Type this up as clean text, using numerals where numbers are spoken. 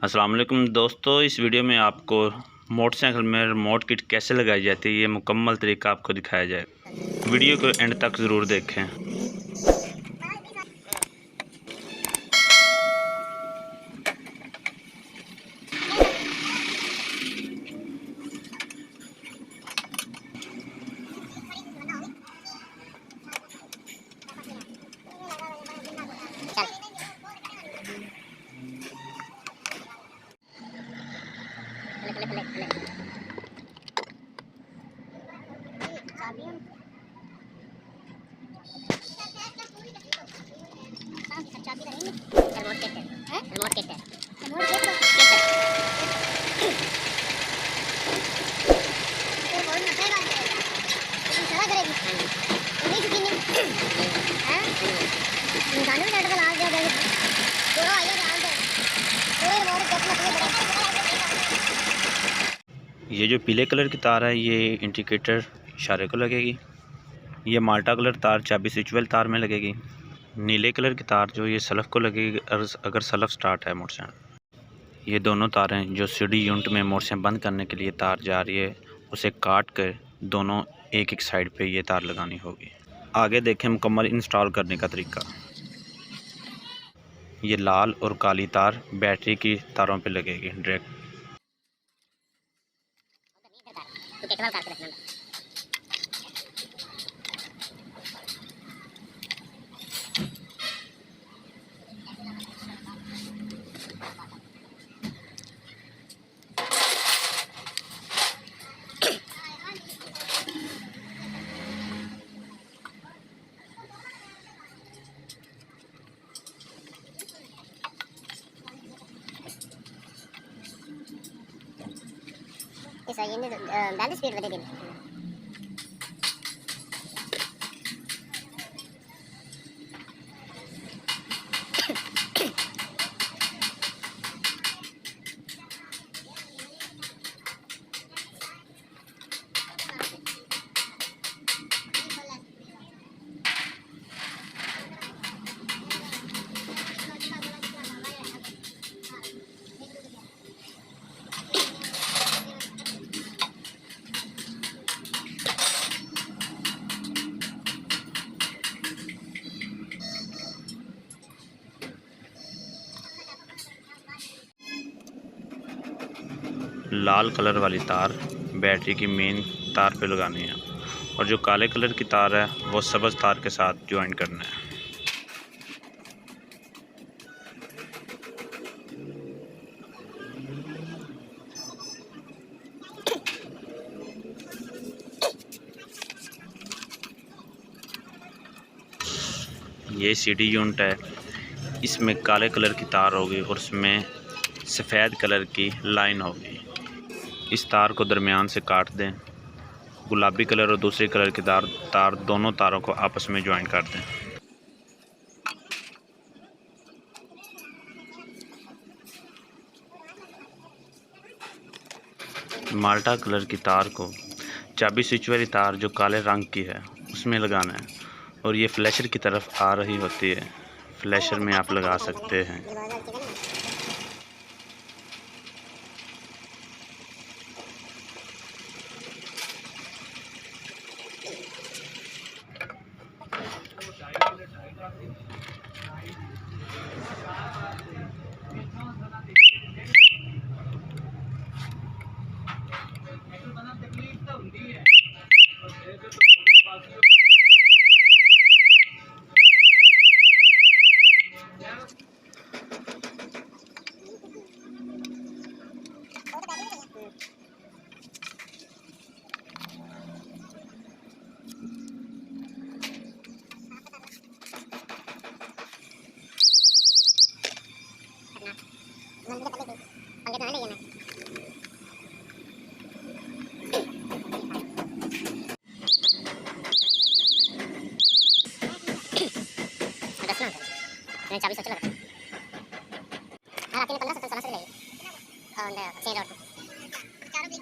अस्सलाम वालेकुम दोस्तों, इस वीडियो में आपको मोटरसाइकिल में रिमोट किट कैसे लगाई जाती है ये मुकम्मल तरीका आपको दिखाया जाएगा। वीडियो को एंड तक ज़रूर देखें। ये जो पीले कलर की तार है ये इंडिकेटर इशारे को लगेगी। ये माल्टा कलर तार चाबी स्विचवेल तार में लगेगी। नीले कलर की तार जो ये सलफ को लगेगी अगर सलफ स्टार्ट है मोटरसाइकिल। ये दोनों तारें जो सीडी यूनिट में मोटरसाइकिल बंद करने के लिए तार जा रही है उसे काट कर दोनों एक एक साइड पे ये तार लगानी होगी। आगे देखें मुकम्मल इंस्टॉल करने का तरीका। ये लाल और काली तार बैटरी की तारों पे लगेगी डायरेक्ट। बैलेंस स्पीड बढ़ेगी। लाल कलर वाली तार बैटरी की मेन तार पे लगानी है और जो काले कलर की तार है वो सब्ज़ तार के साथ ज्वाइन करना है। ये सीडी यूनिट है, इसमें काले कलर की तार होगी और उसमें सफ़ेद कलर की लाइन होगी। इस तार को दरमियान से काट दें। गुलाबी कलर और दूसरे कलर की तार दोनों तारों को आपस में ज्वाइन कर दें। माल्टा कलर की तार को चाबी स्विच वाली तार जो काले रंग की है उसमें लगाना है और ये फ्लैशर की तरफ आ रही होती है। फ्लैशर में आप लगा सकते हैं। चाबी सोच लगा हां 3 15 17 16 से ले और 6 और चारों भी